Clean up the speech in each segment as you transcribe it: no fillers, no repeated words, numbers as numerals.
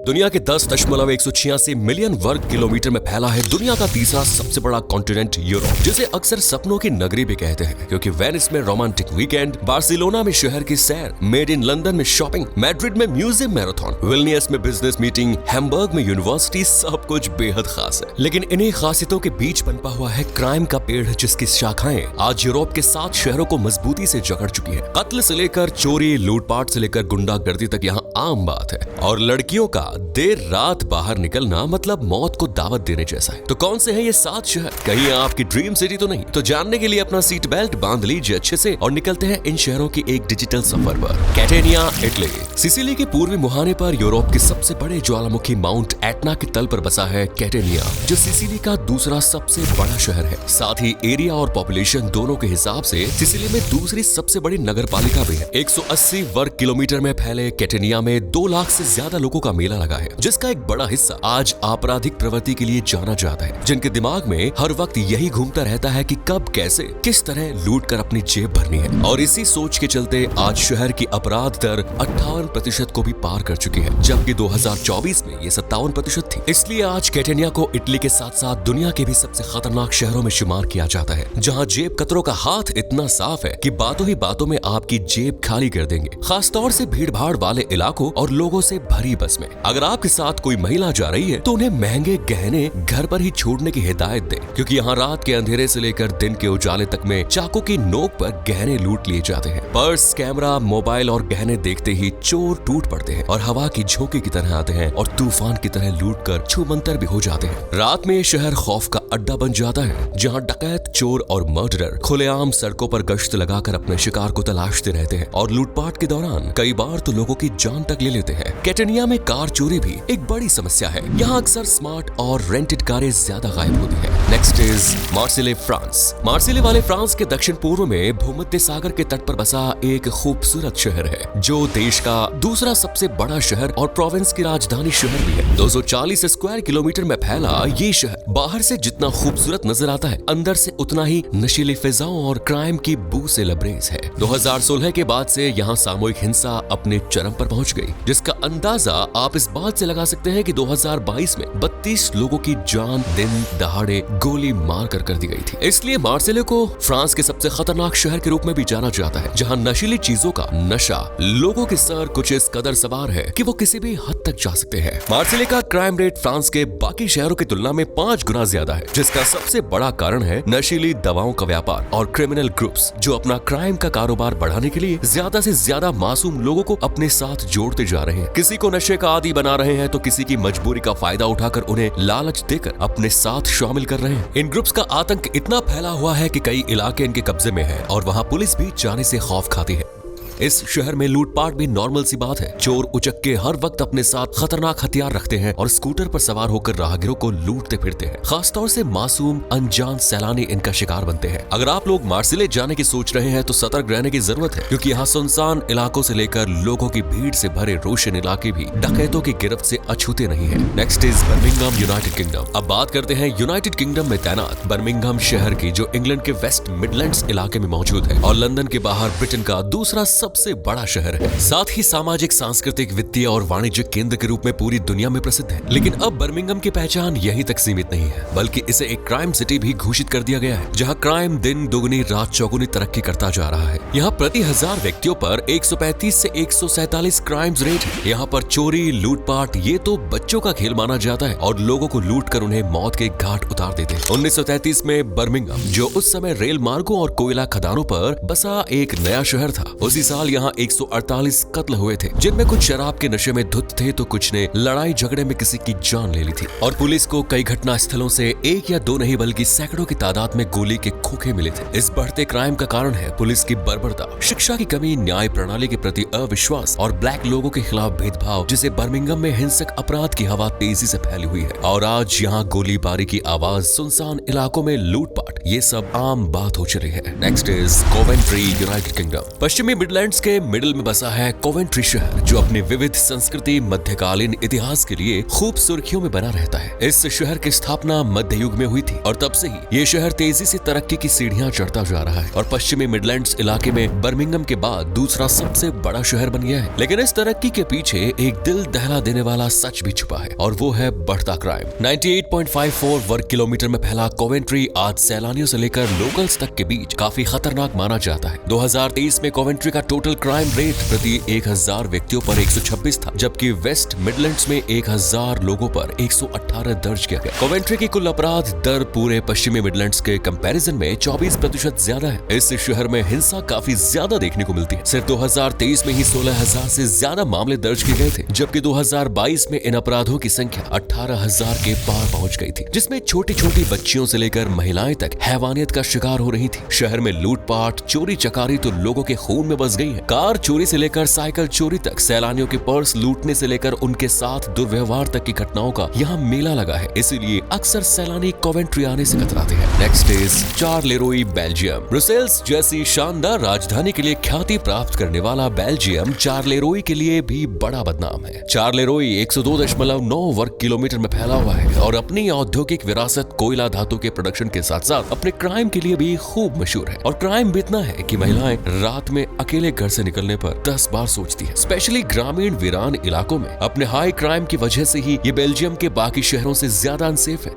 दुनिया के 10.186 मिलियन वर्ग किलोमीटर में फैला है दुनिया का तीसरा सबसे बड़ा कॉन्टिनेंट यूरोप, जिसे अक्सर सपनों की नगरी भी कहते हैं, क्योंकि वेनिस में रोमांटिक वीकेंड, बार्सिलोना में शहर की सैर, मेड इन लंदन में शॉपिंग, मैड्रिड में म्यूजियम मैराथन, विल्नियस में बिजनेस मीटिंग, हैम्बर्ग में यूनिवर्सिटी, सब कुछ बेहद खास है। लेकिन इन्हीं खासियतों के बीच पनपा हुआ है क्राइम का पेड़, जिसकी शाखाएं आज यूरोप के 7 शहरों को मजबूती से जकड़ चुकी है। कत्ल से लेकर चोरी, लूटपाट से लेकर गुंडागर्दी तक यहाँ आम बात है, और लड़कियों का देर रात बाहर निकलना मतलब मौत को दावत देने जैसा है। तो कौन से हैं ये 7 शहर? कहीं आपकी ड्रीम सिटी तो नहीं? तो जानने के लिए अपना सीट बेल्ट बांध लीजिए अच्छे से और निकलते हैं इन शहरों की एक डिजिटल सफर पर। Catania, Italy. सिसिली के पूर्वी मुहाने पर यूरोप के सबसे बड़े ज्वालामुखी माउंट एटना के तल पर बसा है कैटेनिया, जो सिसिली का दूसरा सबसे बड़ा शहर है। साथ ही एरिया और पॉपुलेशन दोनों के हिसाब से सिसिली में दूसरी सबसे बड़ी नगर पालिका भी है। 180 वर्ग किलोमीटर में फैले कैटेनिया में 2 लाख से ज्यादा लोगों का मेला लगा है, जिसका एक बड़ा हिस्सा आज आपराधिक प्रवृत्ति के लिए जाना जाता है, जिनके दिमाग में हर वक्त यही घूमता रहता है कि कब, कैसे, किस तरह लूट कर अपनी जेब भरनी है। और इसी सोच के चलते आज शहर की अपराध दर 58% को भी पार कर चुकी है, जबकि 2024 में ये 57% थी। इसलिए आज कैटेनिया को इटली के साथ साथ दुनिया के भी सबसे खतरनाक शहरों में शुमार किया जाता है, जहाँ जेब कतरों का हाथ इतना साफ है कि बातों ही बातों में आपकी जेब खाली कर देंगे, खासतौर से भीड़ भाड़ वाले इलाकों और लोगों से भरी बस में। अगर आपके साथ कोई महिला जा रही है तो उन्हें महंगे गहने घर पर ही छोड़ने की हिदायत दें, क्योंकि यहाँ रात के अंधेरे से लेकर दिन के उजाले तक में चाकू की नोक पर गहने लूट लिए जाते हैं। पर्स, कैमरा, मोबाइल और गहने देखते ही चोर टूट पड़ते हैं और हवा की झोंके की तरह आते हैं और तूफान की तरह लूट कर छूमंतर भी हो जाते हैं। रात में ये शहर खौफ का अड्डा बन जाता है, जहाँ डकैत, चोर और मर्डरर खुलेआम सड़कों पर गश्त लगाकर अपने शिकार को तलाशते रहते हैं और लूटपाट के दौरान कई बार तो लोगों की जान तक ले लेते हैं। कैटेनिया में कार चोरी भी एक बड़ी समस्या है। यहाँ अक्सर स्मार्ट और रेंटेड कारें ज्यादा गायब होती हैं। Next is Marseille, France. Marseille वाले फ्रांस के दक्षिण पूर्व में भूमध्य सागर के तट पर बसा एक खूबसूरत शहर है, जो देश का दूसरा सबसे बड़ा शहर और प्रोविंस की राजधानी शहर भी है। 240 स्क्वायर किलोमीटर में फैला ये शहर बाहर से जितना खूबसूरत नजर आता है, अंदर से उतना ही नशीली फिजाओं और क्राइम की बू से लबरेज है। 2016 के बाद से यहाँ सामूहिक हिंसा अपने चरम पर पहुँच गई, जिसका अंदाजा आप इस बात से लगा सकते हैं कि 2022 में 32 लोगों की जान दिन दहाड़े गोली मार कर दी गई थी। इसलिए मार्सिले को फ्रांस के सबसे खतरनाक शहर के रूप में भी जाना जाता है, जहाँ नशीली चीजों का नशा लोगों के सर कुछ इस कदर सवार है कि वो किसी भी हद तक जा सकते हैं। मार्सिले का क्राइम रेट फ्रांस के बाकी शहरों की तुलना में 5 गुना ज्यादा है, जिसका सबसे बड़ा कारण है नशीली दवाओं का व्यापार और क्रिमिनल ग्रुप्स, जो अपना क्राइम का कारोबार बढ़ाने के लिए ज्यादा से ज्यादा मासूम लोगों को अपने साथ जोड़ते जा रहे हैं। किसी को नशे का आदी बना रहे हैं तो किसी की मजबूरी का फायदा उठाकर उन्हें लालच देकर अपने साथ शामिल कर रहे हैं। इन ग्रुप्स का आतंक इतना फैला हुआ है कि कई इलाके इनके कब्जे में है और वहाँ पुलिस भी जाने से खौफ खाती है। इस शहर में लूटपाट भी नॉर्मल सी बात है। चोर उचक्के हर वक्त अपने साथ खतरनाक हथियार रखते हैं और स्कूटर पर सवार होकर राहगीरों को लूटते फिरते हैं। खासतौर से मासूम अनजान सैलानी इनका शिकार बनते हैं। अगर आप लोग मार्सिले जाने की सोच रहे हैं तो सतर्क रहने की जरूरत है, क्योंकि यहाँ सुनसान इलाकों से लेकर लोगों की भीड़ से भरे रोशन इलाके भी डकैतों की गिरफ्त से अछूते नहीं है। Next is Birmingham, United kingdom. अब बात करते हैं यूनाइटेड किंगडम में तैनात बर्मिंघम शहर की, जो इंग्लैंड के वेस्ट मिडलैंड्स इलाके में मौजूद है और लंदन के बाहर ब्रिटेन का दूसरा सबसे बड़ा शहर है। साथ ही सामाजिक, सांस्कृतिक, वित्तीय और वाणिज्यिक केंद्र के रूप में पूरी दुनिया में प्रसिद्ध है। लेकिन अब बर्मिंघम की पहचान यहीं तक सीमित नहीं है, बल्कि इसे एक क्राइम सिटी भी घोषित कर दिया गया है, जहां क्राइम दिन दुगनी रात चौगुनी तरक्की करता जा रहा है। यहाँ प्रति 1000 व्यक्तियों पर 135 से 147 क्राइम्स रेट है। यहाँ पर चोरी, लूटपाट ये तो बच्चों का खेल माना जाता है और लोगों को लूट कर उन्हें मौत के घाट उतार देते हैं। 1933 में बर्मिंघम, जो उस समय रेल मार्गों और कोयला खदानों पर बसा एक नया शहर था, उसी साल यहाँ 148 कत्ल हुए थे, जिनमें कुछ शराब के नशे में धुत थे तो कुछ ने लड़ाई झगड़े में किसी की जान ले ली थी। और पुलिस को कई घटना स्थलों से 1 या 2 नहीं बल्कि सैकड़ों की तादाद में गोली के खोखे मिले थे। इस बढ़ते क्राइम का कारण है पुलिस की बर्बरता, शिक्षा की कमी, न्याय प्रणाली के प्रति अविश्वास और ब्लैक लोगों के खिलाफ भेदभाव, जिसे बर्मिंघम में हिंसक अपराध की हवा तेजी से फैली हुई है। और आज यहाँ गोलीबारी की आवाज, सुनसान इलाकों में लूटपाट, ये सब आम बात हो चली है। Next is Coventry, United kingdom. पश्चिमी मिडलैंड मिडलैंड्स के मिडिल में बसा है कोवेंट्री शहर, जो अपनी विविध संस्कृति, मध्यकालीन इतिहास के लिए खूब सुर्खियों में बना रहता है। इस शहर की स्थापना मध्य युग में हुई थी और तब से ही ये शहर तेजी से तरक्की की सीढ़ियां चढ़ता जा रहा है और पश्चिमी मिडलैंड्स इलाके में बर्मिंघम के बाद दूसरा सबसे बड़ा शहर बन गया है। लेकिन इस तरक्की के पीछे एक दिल दहला देने वाला सच भी छुपा है और वो है बढ़ता क्राइम। 98.54 वर्ग किलोमीटर में फैला कोवेंट्री आज सैलानियों से लेकर लोकल्स तक के बीच काफी खतरनाक माना जाता है। 2023 में कोवेंट्री का टोटल क्राइम रेट प्रति 1000 व्यक्तियों पर 126 था, जबकि वेस्ट मिडलैंड्स में 1000 लोगों पर 118 दर्ज किया गया। कोवेंट्री की कुल अपराध दर पूरे पश्चिमी मिडलैंड्स के कंपैरिजन में 24% ज्यादा है। इस शहर में हिंसा काफी ज्यादा देखने को मिलती है। सिर्फ 2023 में ही 16,000 से ज्यादा मामले दर्ज किए गए थे, जबकि 2022 में इन अपराधों की संख्या 18,000 के पार पहुंच गई थी, जिसमें छोटी छोटी बच्चियों से लेकर महिलाएं तक हैवानियत का शिकार हो रही थी। शहर में लूटपाट, चोरी चकारी तो लोगों के खून में बस गई है। कार चोरी से लेकर साइकिल चोरी तक, सैलानियों के पर्स लूटने से लेकर उनके साथ दुर्व्यवहार तक की घटनाओं का यहाँ मेला लगा है। इसीलिए अक्सर सैलानी कोवेंट्री आने से कतराते हैं। Next is Charleroi, Belgium. Brussels जैसी शानदार राजधानी के लिए ख्याति प्राप्त करने वाला बेल्जियम चार्लेरोई के लिए भी बड़ा बदनाम है। चार्लेरोई 102.9 वर्ग किलोमीटर में फैला हुआ है और अपनी औद्योगिक विरासत, कोयला धातु के प्रोडक्शन के साथ साथ अपने क्राइम के लिए भी खूब मशहूर है। और क्राइम भी इतना है कि महिलाएं रात में अकेले घर से निकलने पर 10 बार सोचती है। स्पेशली ग्रामीण वीरान इलाकों में अपने हाई क्राइम की वजह से ही ये बेल्जियम के बाकी शहरों से ज्यादा अनसेफ है।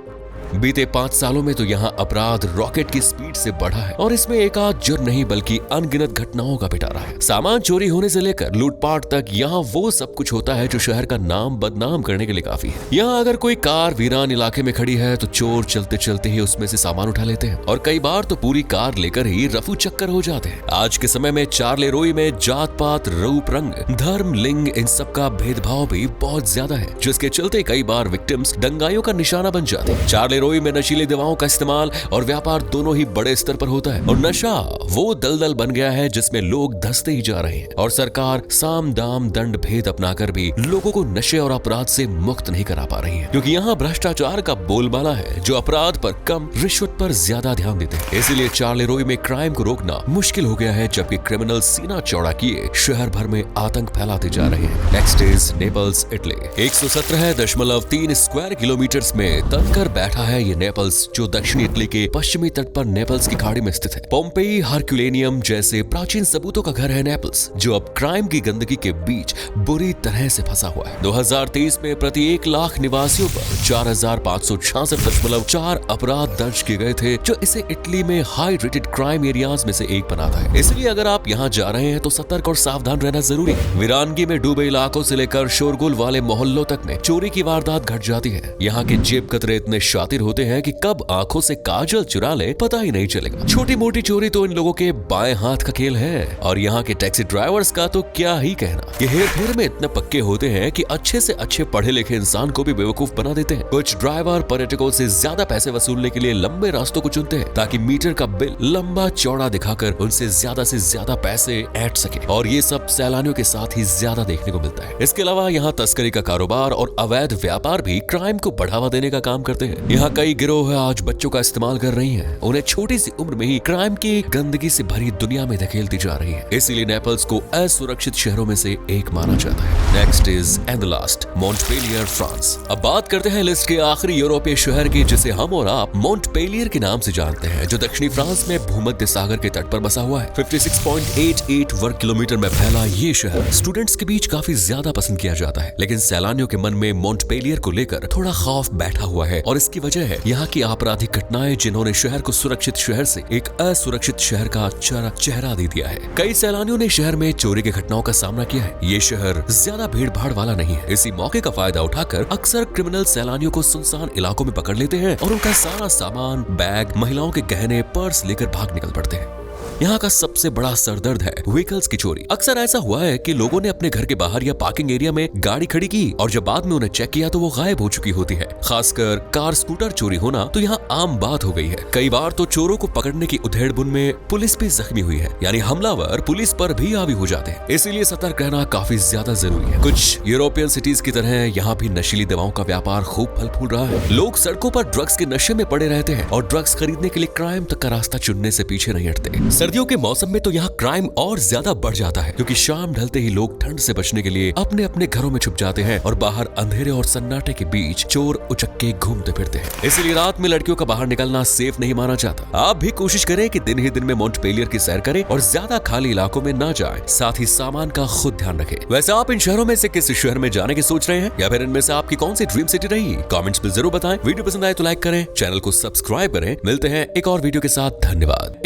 बीते 5 सालों में तो यहाँ अपराध रॉकेट की स्पीड से बढ़ा है और इसमें एक आध जुर्म नहीं बल्कि अनगिनत घटनाओं का पिटारा है। सामान चोरी होने से लेकर लूटपाट तक यहाँ वो सब कुछ होता है जो शहर का नाम बदनाम करने के लिए काफी है। यहाँ अगर कोई कार वीरान इलाके में खड़ी है तो चोर चलते चलते ही उसमें से सामान उठा लेते हैं और कई बार तो पूरी कार लेकर ही रफू चक्कर हो जाते हैं। आज के समय में चार्लेरोई में जात पात, रूप रंग, धर्म, लिंग, इन सब का भेदभाव भी बहुत ज्यादा है, जिसके चलते कई बार विक्टिम्स दंगाइयों का निशाना बन जाते हैं। चार्लेरोई में नशीली दवाओं का इस्तेमाल और व्यापार दोनों ही बड़े स्तर पर होता है और नशा वो दलदल बन गया है जिसमें लोग धंसते ही जा रहे हैं और सरकार साम दाम दंड भेद अपनाकर भी लोगों को नशे और अपराध से मुक्त नहीं करा पा रही है, क्योंकि यहाँ भ्रष्टाचार का बोलबाला है जो अपराध पर कम, रिश्वत पर ज्यादा ध्यान देते हैं। इसीलिए चार्लेरोई में क्राइम को रोकना मुश्किल हो गया है, जबकि क्रिमिनल सीना चौड़ा किए शहर भर में आतंक फैलाते जा रहे हैं। Next is Naples, Italy. 117.3 square kilometre में तनकर बैठा है ये नेपल्स, जो दक्षिणी इटली के पश्चिमी तट पर नेपल्स की खाड़ी में स्थित है। पोम्पेई, हरक्यूलेनियम जैसे प्राचीन सबूतों का घर है नेपल्स, जो अब क्राइम की गंदगी के बीच बुरी तरह से फंसा हुआ है। 2023 में प्रति 1 लाख निवासियों पर 4,566.4 अपराध दर्ज किए गए थे, जो इसे इटली में हाई रेटेड क्राइम एरियाज में से एक बनाता है। इसलिए अगर आप यहाँ जा रहे हैं तो सतर्क और सावधान रहना जरूरी है। वीरानगी में डूबे इलाकों से लेकर शोरगुल वाले मोहल्लों तक में चोरी की वारदात घट जाती है। यहाँ के जेब कतरे इतने शातिर होते हैं कि कब आंखों से काजल चुरा ले पता ही नहीं चलेगा। छोटी मोटी चोरी तो इन लोगों के बाएं हाथ का खेल है। और यहाँ के टैक्सी ड्राइवर्स का तो क्या ही कहना, ये हेर फेर में इतने पक्के होते हैं कि अच्छे से अच्छे पढ़े लिखे इंसान को भी बेवकूफ बना देते हैं। कुछ ड्राइवर पर्यटकों से ज्यादा पैसे वसूलने के लिए लंबे रास्तों को चुनते हैं ताकि मीटर का बिल लंबा चौड़ा दिखाकर उनसे ज्यादा पैसे ऐंठ सके, और ये सब सैलानियों के साथ ही ज्यादा देखने को मिलता है। इसके अलावा यहाँ तस्करी का कारोबार और अवैध व्यापार भी क्राइम को बढ़ावा देने का काम करते हैं। यहाँ कई गिरोह आज बच्चों का इस्तेमाल कर रही हैं, उन्हें छोटी सी उम्र में ही क्राइम की गंदगी से भरी दुनिया में धकेलती जा रही है। इसीलिए नेपल्स को असुरक्षित शहरों में से एक माना जाता है। Next is and the last, Montpellier, France. अब बात करते हैं लिस्ट के आखिरी यूरोपीय शहर की, जिसे हम और आप मॉन्टपेलियर के नाम से जानते हैं, जो दक्षिणी फ्रांस में भूमध्य सागर के तट पर बसा हुआ है। 56.88 वर्ग किलोमीटर में फैला ये शहर स्टूडेंट्स के बीच काफी ज्यादा पसंद किया जाता है, लेकिन सैलानियों के मन में मॉन्टपेलियर को लेकर थोड़ा खौफ बैठा हुआ है और इसकी वजह है यहाँ की आपराधिक घटनाएं, जिन्होंने शहर को सुरक्षित शहर से एक असुरक्षित शहर का चेहरा दे दिया है। कई सैलानियों ने शहर में चोरी की घटनाओं का सामना किया है। ये शहर ज्यादा भीड़ भाड़ वाला नहीं है। इसी मौके का फायदा उठाकर अक्सर क्रिमिनल सैलानियों को सुनसान इलाकों में पकड़ लेते हैं और उनका सारा सामान, बैग, महिलाओं के गहने, पर्स लेकर भाग निकल पड़ते हैं। यहाँ का सबसे बड़ा सरदर्द है व्हीकल्स की चोरी। अक्सर ऐसा हुआ है कि लोगों ने अपने घर के बाहर या पार्किंग एरिया में गाड़ी खड़ी की और जब बाद में उन्हें चेक किया तो वो गायब हो चुकी होती है। खासकर कार, स्कूटर चोरी होना तो यहाँ आम बात हो गई है। कई बार तो चोरों को पकड़ने की उधेड़बुन में पुलिस भी जख्मी हुई है, यानी हमलावर पुलिस पर भी हावी हो जाते हैं। इसीलिए सतर्क रहना काफी ज्यादा जरूरी है। कुछ यूरोपियन सिटीज की तरह यहाँ भी नशीली दवाओं का व्यापार खूब फल फूल रहा है। लोग सड़कों पर ड्रग्स के नशे में पड़े रहते हैं और ड्रग्स खरीदने के लिए क्राइम तक का रास्ता चुनने से पीछे नहीं हटते। सर्दियों के मौसम में तो यहाँ क्राइम और ज्यादा बढ़ जाता है, क्योंकि शाम ढलते ही लोग ठंड से बचने के लिए अपने अपने घरों में छुप जाते हैं और बाहर अंधेरे और सन्नाटे के बीच चोर उचक्के घूमते फिरते हैं। इसलिए रात में लड़कियों का बाहर निकलना सेफ नहीं माना जाता। आप भी कोशिश करें कि दिन ही दिन में मॉन्टपेलियर की सैर करें और ज्यादा खाली इलाकों में ना जाएं। साथ ही सामान का खुद ध्यान रखें। वैसे आप इन शहरों में से किस शहर में जाने की सोच रहे हैं, या फिर इनमें से आपकी कौन सी ड्रीम सिटी रही? कमेंट्स में जरूर बताएं। वीडियो पसंद आए तो लाइक करें, चैनल को सब्सक्राइब करें। मिलते हैं एक और वीडियो के साथ। धन्यवाद।